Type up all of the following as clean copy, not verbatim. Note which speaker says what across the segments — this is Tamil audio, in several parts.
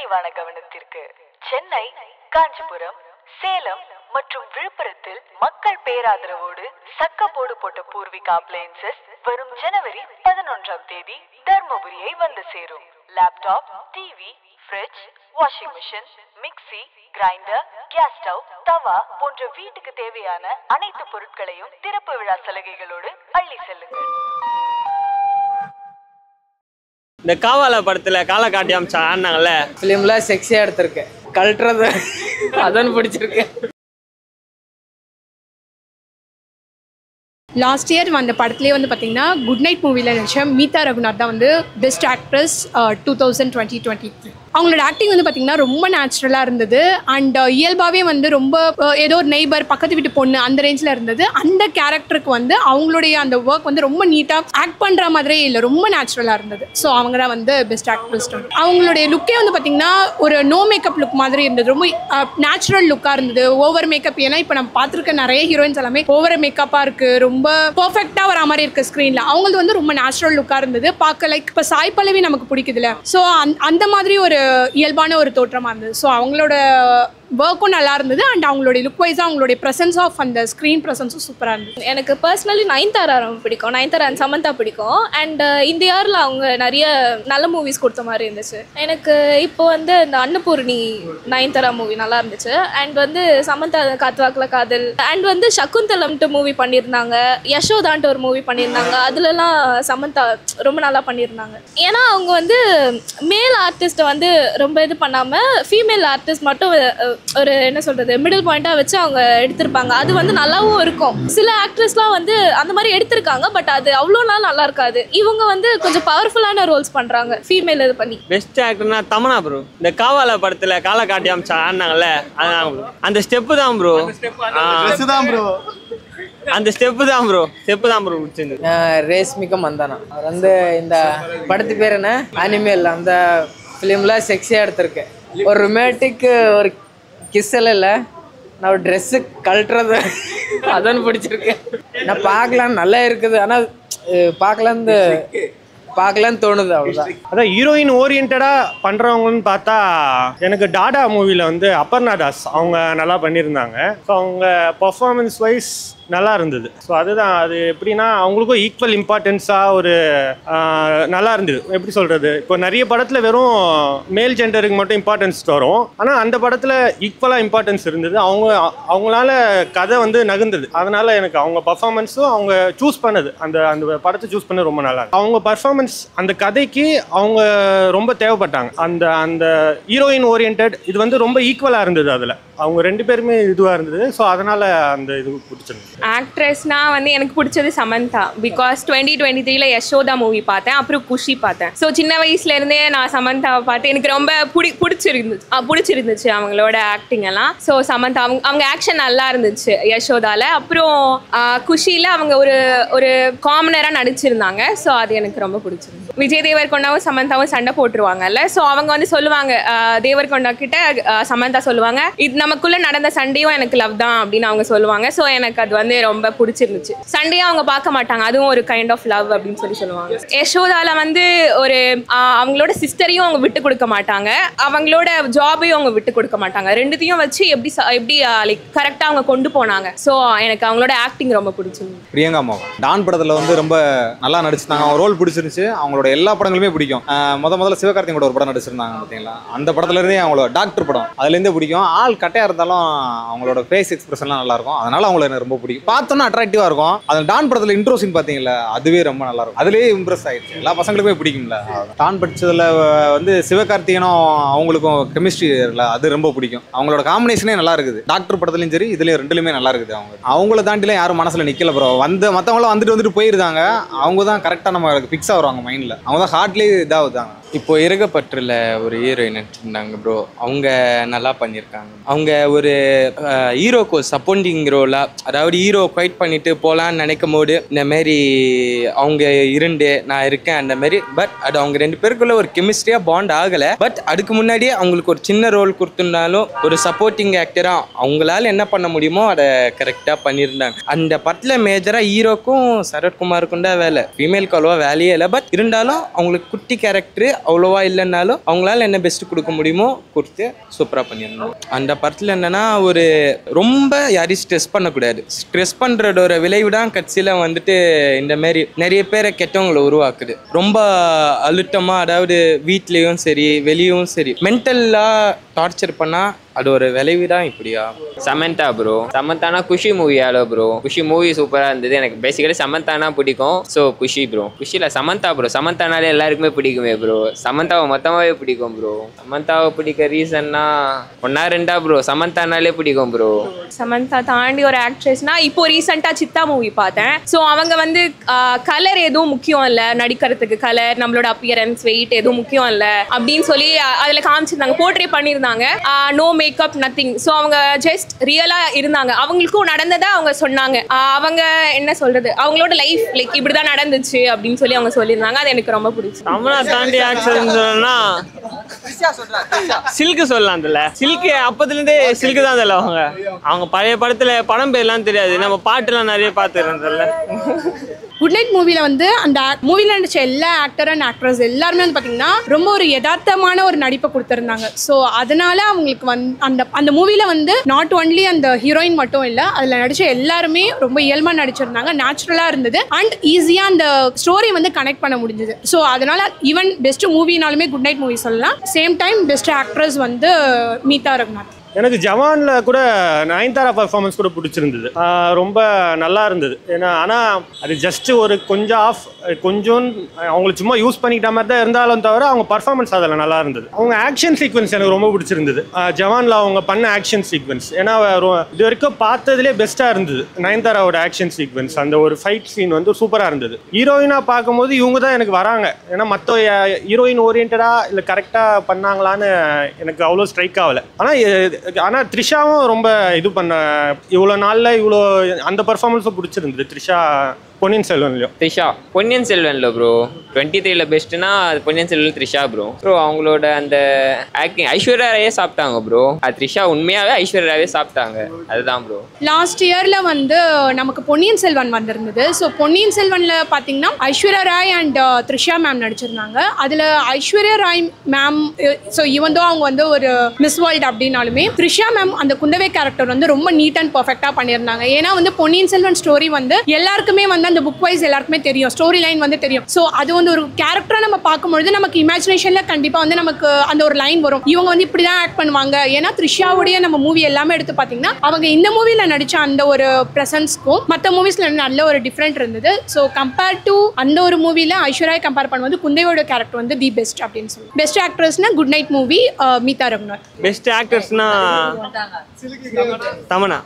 Speaker 1: கனிவான கவனத்திற்கு. சென்னை, காஞ்சிபுரம், சேலம் மற்றும் விழுப்புரத்தில் மக்கள் பேராதரவோடு சக்கப்போடு போட்ட பூர்விகா அப்ளையன்சஸ் வரும் ஜனவரி 11 தர்மபுரியை வந்து சேரும். Laptop, TV, fridge, washing machine, mixie, grinder, gas stove, தவா போன்ற வீட்டுக்கு தேவையான அனைத்து பொருட்களையும் திறப்பு விழா சலுகைகளோடு அள்ளி செல்லுங்கள்.
Speaker 2: இந்த காவால படத்துல காலை காட்டி அமிச்சா ஆடினாங்கல்ல,
Speaker 3: ஃபிலிம்ல செக்ஸியா எடுத்திருக்கேன், கல்ட்டுறது அதான் பிடிச்சிருக்கேன்.
Speaker 4: லாஸ்ட் இயர் வந்த படத்துலேயே வந்து பார்த்தீங்கன்னா குட் நைட் மூவியில் நினச்சேன் மீதா ரகுநாத் தான் வந்து பெஸ்ட் ஆக்ட்ரஸ் 2023. அவங்களோட ஆக்டிங் வந்து பார்த்திங்கன்னா ரொம்ப நேச்சுரலாக இருந்தது. அண்ட் இயல்பாகவே வந்து ரொம்ப ஏதோ ஒரு நெய்பர் பக்கத்து வீட்டு பொண்ணு அந்த ரேஞ்சில் இருந்தது. அந்த கேரக்டருக்கு வந்து அவங்களுடைய அந்த ஒர்க் வந்து ரொம்ப நீட்டாக ஆக்ட் பண்ணுற மாதிரியே இல்லை, ரொம்ப நேச்சுரலாக இருந்தது. ஸோ அவங்க தான் வந்து பெஸ்ட் ஆக்ட்ரஸ். அவங்களுடைய லுக்கே வந்து பார்த்திங்கன்னா ஒரு நோ மேக்கப் லுக் மாதிரி இருந்தது, ரொம்ப நேச்சுரல் லுக்காக இருந்தது. ஓவர் மேக்கப், ஏன்னா இப்போ நம்ம பார்த்துருக்க நிறைய ஹீரோயின்ஸ் எல்லாமே ஓவர் மேக்கப்பாக இருக்குது, ரொம்ப பர்ஃபெக்டாக வர மாதிரி இருக்குது ஸ்க்ரீனில். அவங்களுக்கு வந்து ரொம்ப நேச்சுரல் லுக்காக இருந்தது பார்க்க. லைக் இப்போ சாய் பல்லவி நமக்கு பிடிக்குதுல்ல, ஸோ அந்த மாதிரி ஒரு இயல்பான ஒரு தோற்றமாக இருந்தது. ஸோ அவங்களோட ஒர்க்கும் நல்லா இருந்தது. அண்ட் அவங்களுடைய லுக் வைஸாக அவங்களுடைய ப்ரெசன்ஸ் ஆஃப் அந்த ஸ்க்ரீன் ப்ரெசன்ஸும் சூப்பராக இருந்தது.
Speaker 5: எனக்கு பர்சனலி நயன்தாரா ரொம்ப பிடிக்கும், நயன்தாரா அண்ட் சமந்தா பிடிக்கும். அண்ட் இந்த இயரில் அவங்க நிறைய நல்ல மூவிஸ் கொடுத்த மாதிரி இருந்துச்சு. எனக்கு இப்போ வந்து இந்த அன்னபூர்ணி நயன்தாரா மூவி நல்லா இருந்துச்சு. அண்ட் வந்து சமந்தா காத்வாக்கில் காதல், அண்ட் வந்து சகுந்தலம்ட்டு மூவி பண்ணியிருந்தாங்க, யசோதான்ட்டு ஒரு மூவி பண்ணியிருந்தாங்க. அதுலலாம் சமந்தா ரொம்ப நல்லா பண்ணியிருந்தாங்க. ஏன்னா அவங்க வந்து மேல் ஆர்டிஸ்ட்டை வந்து ரொம்ப இது பண்ணாமல் ஃபீமேல் ஆர்டிஸ்ட் மட்டும் ஒரு என்ன சொல்கிறது மிடில் பாயிண்ட்டாக வச்சு அவங்க எடுத்திருப்பாங்க. அது வந்து நல்லாவும் இருக்கும். சில ஆக்ட்ரஸ்லாம் வந்து அந்த மாதிரி எடுத்திருக்காங்க, பட் அது அவ்வளோ நாள் நல்லா இருக்காது. இவங்க வந்து கொஞ்சம் பவர்ஃபுல்லான ரோல்ஸ் பண்ணுறாங்க ஃபீமேல் இது பண்ணி.
Speaker 2: பெஸ்ட் ஆக்டர்னா தமனா ப்ரோ. இந்த காவால படத்துல காலை காட்டி அமிச்சா ஆடினாங்கல்ல, அந்த ஸ்டெப்பு தான் ப்ரோ, அந்த ஸ்டெப்பு தான் ப்ரோ பிடிச்சிருந்தது.
Speaker 3: ரேஷ்மிகா மந்தானா அவர் வந்து இந்த படத்து பேர் என்ன, அனிமேல், அந்த ஃபிலிமில் செக்ஸியாக எடுத்திருக்கேன். ஒரு ரொமான்டிக் ஒரு கிஸ் எல்லாம் இல்லை, நான் ஒரு ட்ரெஸ்ஸு கழட்டுறது அதான் பிடிச்சிருக்கேன். நான் பார்க்கலாம் நல்லா இருக்குது, ஆனால் பார்க்கலான்னு தோணுது, அவ்வளோதான்.
Speaker 6: அதான் ஹீரோயின் ஓரியன்டாக பண்ணுறவங்கன்னு பார்த்தா எனக்கு டாடா மூவியில் வந்து அபர்ணா தாஸ் அவங்க நல்லா பண்ணியிருந்தாங்க. ஸோ அவங்க பர்ஃபார்மன்ஸ் வைஸ் நல்லா இருந்தது. ஸோ அதுதான், அது எப்படின்னா அவங்களுக்கும் ஈக்குவல் இம்பார்ட்டன்ஸாக ஒரு நல்லா இருந்தது. எப்படி சொல்கிறது, இப்போ நிறைய படத்தில் வெறும் மேல் ஜெண்டருக்கு மட்டும் இம்பார்ட்டன்ஸ் வரும், ஆனால் அந்த படத்தில் ஈக்குவலாக இம்பார்ட்டன்ஸ் இருந்தது. அவங்களால கதை வந்து நகர்ந்தது. அதனால் எனக்கு அவங்க பர்ஃபார்மன்ஸும் அவங்க சூஸ் பண்ணது, அந்த படத்தை சூஸ் பண்ணது ரொம்ப நல்லா இருக்கு. அவங்க பர்ஃபார்மன்ஸ் அந்த கதைக்கு அவங்க ரொம்ப தேவைப்பட்டாங்க. அந்த ஹீரோயின் ஓரியன்ட் இது வந்து ரொம்ப ஈக்குவலாக இருந்தது. அதில் அவங்க ரெண்டு பேருமே இதுவாக இருந்தது. ஸோ அதனால் அந்த இது பிடிச்சிருந்தது.
Speaker 7: ஆக்ட்ரஸ்னா வந்து எனக்கு பிடிச்சது சமந்தா. பிகாஸ் 2023 யசோதா மூவி பார்த்தேன், அப்புறம் குஷி பார்த்தேன். ஸோ சின்ன வயசுலேருந்தே நான் சமந்தாவை பார்த்து எனக்கு ரொம்ப பிடிச்சிருந்துச்சு அவங்களோட ஆக்டிங் எல்லாம். ஸோ சமந்தா அவங்க ஆக்ஷன் நல்லா இருந்துச்சு யசோதாவில். அப்புறம் குஷியில் அவங்க ஒரு காமனராக நடிச்சிருந்தாங்க. ஸோ அது எனக்கு ரொம்ப பிடிச்சிருந்துச்சு. விஜய் தேவர்கொண்டாவும் சமந்தாவும் சண்டை போட்டுருவாங்கல்ல, ஸோ அவங்க வந்து சொல்லுவாங்க, தேவர்கொண்டா கிட்ட சமந்தா சொல்லுவாங்க, இது நமக்குள்ளே நடந்த சண்டையும் எனக்கு லவ் தான் அப்படின்னு அவங்க சொல்லுவாங்க. ஸோ எனக்கு அது வந்து ரொம்ப பிடிச்சிருந்துச்சு. சண்டையை அவங்க பார்க்க மாட்டாங்க, அதுவும் ஒரு கைண்ட் ஆஃப் லவ் அப்படின்னு சொல்லுவாங்க. யசோதால வந்து ஒரு அவங்களோட சிஸ்டரையும் அவங்க விட்டு கொடுக்க மாட்டாங்க, அவங்களோட ஜாபையும் அவங்க விட்டு கொடுக்க மாட்டாங்க. ரெண்டுத்தையும் வச்சு எப்படி லைக் கரெக்டாக அவங்க கொண்டு போனாங்க. ஸோ எனக்கு அவங்களோட ஆக்டிங் ரொம்ப பிடிச்சிருந்துச்சு.
Speaker 8: பிரியங்கா மோகன் டான் படத்தில் வந்து ரொம்ப நல்லா நடிச்சிருந்தாங்க. அவங்க ரோல் பிடிச்சிருந்துச்சு. அவங்களோட எல்லா படங்களுமே பிடிக்கும். முதல்ல சிவகார்த்திகேயன் கூட ஒரு படம் நடிச்சிருந்தாங்க பார்த்தீங்களா, அந்த படத்துல இருந்தே அவங்களோட டாக்டர் படம் அதுலேருந்தே பிடிக்கும். ஆள் கட்டையாக இருந்தாலும் அவங்களோட ஃபேஸ் எக்ஸ்பிரஷன்லாம் நல்லா இருக்கும். அதனால அவங்கள எனக்கு ரொம்ப பிடிக்கும். பார்த்தோன்னா அட்ராக்டிவாக இருக்கும். அந்த டான் படத்தில் இன்ட்ரோ சீன் பார்த்தீங்களா, அதுவே ரொம்ப நல்லா இருக்கும். அதுலேயே இம்ப்ரெஸ் ஆயிடுச்சு. எல்லா பசங்களுக்குமே பிடிக்கும்ல. டான் படிச்சதில் வந்து சிவகார்த்திகேயனும் அவங்களுக்கும் கெமிஸ்ட்ரி இல்லை, அது ரொம்ப பிடிக்கும். அவங்களோட காம்பினேஷனே நல்லா இருக்குது. டாக்டர் படத்துலையும் சரி, இதுலேயும் ரெண்டுலையுமே நல்லா இருக்குது. அவங்கள தாண்டிலாம் யாரும் மனசில் நிற்கல ப்ரோ. மற்றவங்களாம் வந்துட்டு போயிருந்தாங்க. அவங்க தான் கரெக்டாக நம்ம ஃபிக்ஸ் ஆகுறாங்க மைண்டில். அவங்க தான் ஹார்ட்லேயே இதாகுதாங்க.
Speaker 9: இப்போ இருகப்பற்றில் ஒரு ஹீரோயின் நடிச்சிருந்தாங்க ப்ரோ, அவங்க நல்லா பண்ணியிருக்காங்க. அவங்க ஒரு ஹீரோக்கு சப்போர்ட்டிங் ரோலாக, அதாவது ஹீரோ குவைட் பண்ணிட்டு போகலான்னு நினைக்கும் போது இந்த மாரி அவங்க நான் இருக்கேன் அந்த மாதிரி. பட் அது அவங்க ரெண்டு பேருக்குள்ள ஒரு கெமிஸ்ட்ரியாக பாண்ட் ஆகலை. பட் அதுக்கு முன்னாடியே அவங்களுக்கு ஒரு சின்ன ரோல் கொடுத்துருந்தாலும் ஒரு சப்போர்ட்டிங் ஆக்டராக அவங்களால என்ன பண்ண முடியுமோ அதை கரெக்டாக பண்ணியிருந்தாங்க. அந்த படத்தில் மேஜராக ஹீரோக்கும் சரத்குமாருக்கும் தான் வேலை, ஃபீமேலுக்கு அவ்வளோவா வேலையே இல்லை. பட் இருந்தாலும் அவங்களுக்கு குட்டி கேரக்டரு அவ்வளோவா இல்லைன்னாலும் அவங்களால என்ன பெஸ்ட் கொடுக்க முடியுமோ கொடுத்து சூப்பராக பண்ணியிருந்தோம். அந்த படத்தில் என்னன்னா ஒரு ரொம்ப யாரையும் ஸ்ட்ரெஸ் பண்ணக்கூடாது. ஸ்ட்ரெஸ் பண்ணுறதோட விளைவு தான் கட்சியில் வந்துட்டு இந்த மாதிரி நிறைய பேரை கெட்டவங்களை உருவாக்குது. ரொம்ப அழுத்தமாக, அதாவது வீட்லேயும் சரி வெளியும் சரி மென்டலாக டார்ச்சர் பண்ணால் அது ஒரு விளைவு தான் இப்படியா.
Speaker 10: சமந்தா ப்ரோ, சமந்தானா குஷி மூவியாலோ ப்ரோ. குஷி மூவி சூப்பராக இருந்தது. எனக்கு பேசிக்கலி சமந்தானா பிடிக்கும். ஸோ குஷி ப்ரோ. குஷியில் சமந்தா ப்ரோ. சமந்தானாலே எல்லாருக்குமே பிடிக்குமே ப்ரோ. சமந்தாவை மொத்தமாகவே பிடிக்கும் ப்ரோ. சமந்தாவை பிடிக்க ரீசன்னா ஒன்றா ரெண்டா ப்ரோ. சமந்தானாலே பிடிக்கும் ப்ரோ.
Speaker 7: சமந்தா தாண்டி ஒரு ஆக்ட்ரஸ்னா இப்போ ரீசெண்டாக சித்தா மூவி பார்த்தேன். ஸோ அவங்க வந்து கலர் எதுவும் முக்கியம் இல்லை, நடிக்கிறதுக்கு கலர், நம்மளோட அப்பியரன்ஸ், வெயிட் எதுவும் முக்கியம் இல்லை அப்படின்னு சொல்லி அதில் காமிச்சிருந்தாங்க, போர்ட்ரே பண்ணியிருந்தாங்க. No makeup, nothing. ஸோ அவங்க ஜஸ்ட் ரியலாக இருந்தாங்க. அவங்களுக்கும் நடந்ததை அவங்க சொன்னாங்க. அவங்க என்ன சொல்றது, அவங்களோட லைஃப் லைக் இப்படிதான் நடந்துச்சு அப்படின்னு சொல்லி அவங்க சொல்லியிருந்தாங்க. அது எனக்கு ரொம்ப பிடிச்சி.
Speaker 2: தமிழா தாண்டி ஆக்ஷன் சொல்லணும்னா சில்க்கு சொல்லலாம். அதில் சில்க்கு அப்பத்துலேருந்தே சில்க்கு தான் அதில். அவங்க பழைய படத்தில் படம் பேர்லாம் தெரியாது, நம்ம பாட்டுலாம் நிறைய பார்த்துருந்ததில்ல.
Speaker 4: குட் நைட் மூவியில் வந்து அந்த மூவியில் நடிச்ச எல்லா ஆக்டர் அண்ட் ஆக்ட்ரஸ் எல்லாருமே வந்து பார்த்தீங்கன்னா ரொம்ப ஒரு யதார்த்தமான ஒரு நடிப்பை கொடுத்துருந்தாங்க. ஸோ அதனால அவங்களுக்கு அந்த மூவியில் வந்து நாட் ஒன்லி அந்த ஹீரோயின் மட்டும் இல்லை, அதில் நடிச்ச எல்லாருமே ரொம்ப இயல்பாக நடிச்சிருந்தாங்க. நேச்சுரலாக இருந்தது அண்ட் ஈஸியாக அந்த ஸ்டோரி வந்து கனெக்ட் பண்ண முடிஞ்சது. ஸோ அதனால ஈவன் பெஸ்ட் மூவினாலுமே குட் நைட் மூவி சொல்லலாம். சேம் டைம் பெஸ்ட் ஆக்ட்ரஸ் வந்து மீதா ரகுநாத்.
Speaker 6: எனக்கு ஜவானில் கூட நயன்தாரா பர்ஃபார்மன்ஸ் கூட பிடிச்சிருந்தது. ரொம்ப நல்லா இருந்தது. ஏன்னா ஆனால் அது ஜஸ்ட் ஒரு கொஞ்சம் அவங்களுக்கு சும்மா யூஸ் பண்ணிக்கிட்ட மாதிரி தான் இருந்தாலும் தவிர அவங்க பர்ஃபார்மன்ஸ் அதில் நல்லா இருந்தது. அவங்க ஆக்ஷன் சீக்வன்ஸ் எனக்கு ரொம்ப பிடிச்சிருந்தது. ஜவானில் அவங்க பண்ண ஆக்ஷன் சீக்வன்ஸ் ஏன்னா இது வரைக்கும் பார்த்ததுலேயே பெஸ்ட்டாக இருந்தது. நயன்தாராவோட ஆக்ஷன் சீக்வன்ஸ், அந்த ஒரு ஃபைட் சீன் வந்து சூப்பராக இருந்தது. ஹீரோயினாக பார்க்கும்போது இவங்க தான் எனக்கு வராங்க. ஏன்னா மற்ற ஹீரோயின் ஓரியன்டாக இல்லை கரெக்டாக பண்ணாங்களான்னு எனக்கு அவ்வளோ ஸ்ட்ரைக் ஆகலை. ஆனால் த்ரிஷாவும் ரொம்ப இது பண்ண, இவ்வளோ நாளில் இவ்வளோ அந்த பர்ஃபார்மன்ஸும் பிடிச்சிருந்தது. த்ரிஷா பொன்னியின் செல்வன்லையும்.
Speaker 10: த்ரிஷா பொன்னியின் செல்வன்ல bro 23ல பெஸ்ட்னா Ponniyin Selvan Trisha bro. Bro அவங்களோட அந்த ஆக்டிங் ஐஸ்வர்யா ராயே சாப்பிட்டாங்க ப்ரோ. அது த்ரிஷா உண்மையாகவே ஐஸ்வர்யா ராயே சாப்பிட்டாங்க. அதுதான் ப்ரோ.
Speaker 4: லாஸ்ட் இயரில் வந்து நமக்கு பொன்னியின் செல்வன் வந்திருந்தது. ஸோ பொன்னியின் செல்வனில் பார்த்தீங்கன்னா ஐஸ்வர்யா ராய் அண்ட் த்ரிஷா மேம் நடிச்சிருந்தாங்க. அதில் ஐஸ்வர்யா ராய் மேம் ஸோ இவந்தோ அவங்க வந்து ஒரு மிஸ் வேர்ல்டு அப்படின்னாலுமே த்ரிஷா மேம் அந்த குந்தவை கேரக்டர் வந்து ரொம்ப நீட் அண்ட் பர்ஃபெக்டாக பண்ணியிருந்தாங்க. ஏன்னா வந்து பொன்னியின் செல்வன் ஸ்டோரி வந்து எல்லாருக்குமே வந்து அந்த புக் வைஸ் எல்லாருக்குமே தெரியும், ஸ்டோரி லைன் வந்து தெரியும். ஸோ அது வந்து ஒரு கேரக்டரை நம்ம பார்க்கும்பொழுது நமக்கு இமேஜினேஷன்ல கண்டிப்பாக வந்து நமக்கு அந்த ஒரு லைன் வரும், இவங்க வந்து இப்படி தான் ஆக்ட் பண்ணுவாங்க. ஏன்னா த்ரிஷாவுடைய நம்ம மூவி எல்லாமே எடுத்து பார்த்தீங்கன்னா அவங்க இந்த மூவியில் நடித்த அந்த ஒரு ப்ரெசன்ஸ்க்கும் மற்ற மூவிஸில் நல்ல ஒரு டிஃப்ரெண்ட் இருந்தது. ஸோ கம்பேர் டு அந்த ஒரு மூவியில் ஐஸ்வர்யா கம்பேர் பண்ணும்போது குந்தையோட கேரக்டர் வந்து தி பெஸ்ட் அப்படின்னு சொல்லுவோம். பெஸ்ட் ஆக்ட்ரஸ்னா good night movie Meetha Raghunath.
Speaker 2: Best ஆக்டர்ஸ்னா தமனா,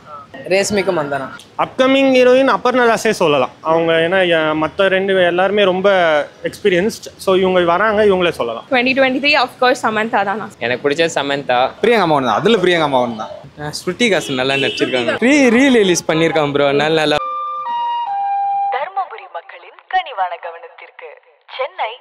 Speaker 3: ரேஷ்மிகா மந்தனா.
Speaker 6: அப்கமிங் ஹீரோயின் அபர்ணா தாஸே சொல்லலாம். அவங்க ஏன்னா மற்ற ரெண்டு எல்லாருமே ரொம்ப எக்ஸ்பீரியன்ஸ்ட். ஸோ இவங்க வராங்க, இவங்களே சொல்லலாம்.
Speaker 7: 2023 ஆஃப்கோர்ஸ் சமந்தா தான்.
Speaker 10: எனக்கு பிடிச்ச சமந்தா.
Speaker 8: பிரியங்கா மோகன் தான். அதில் பிரியங்கா மோகன் தான்.
Speaker 9: ஸ்ருட்டிகாசன் நல்லா நடிச்சிருக்காங்க. ரீலீஸ் பண்ணியிருக்காங்க ப்ரோ. நல்லா.
Speaker 1: தர்மபுரி மக்களின் கனிவான கவனத்திற்கு சென்னை,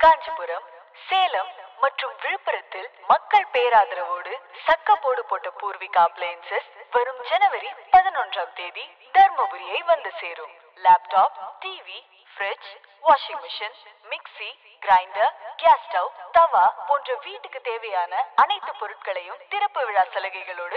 Speaker 1: காஞ்சிபுரம், சேலம் மற்றும் விழுப்புரத்தில் மக்கள் பேராதரவோடு சக்கப்போடு போட்ட பூர்விகா அப்ளையன்சஸ் வரும் ஜனவரி 11ஆம் தேதி தர்மபுரியை வந்து சேரும். Laptop, TV, fridge, washing machine, mixie, grinder, gas stove, தவா போன்ற வீட்டுக்கு தேவையான அனைத்து பொருட்களையும் திறப்பு விழா சலுகைகளோடு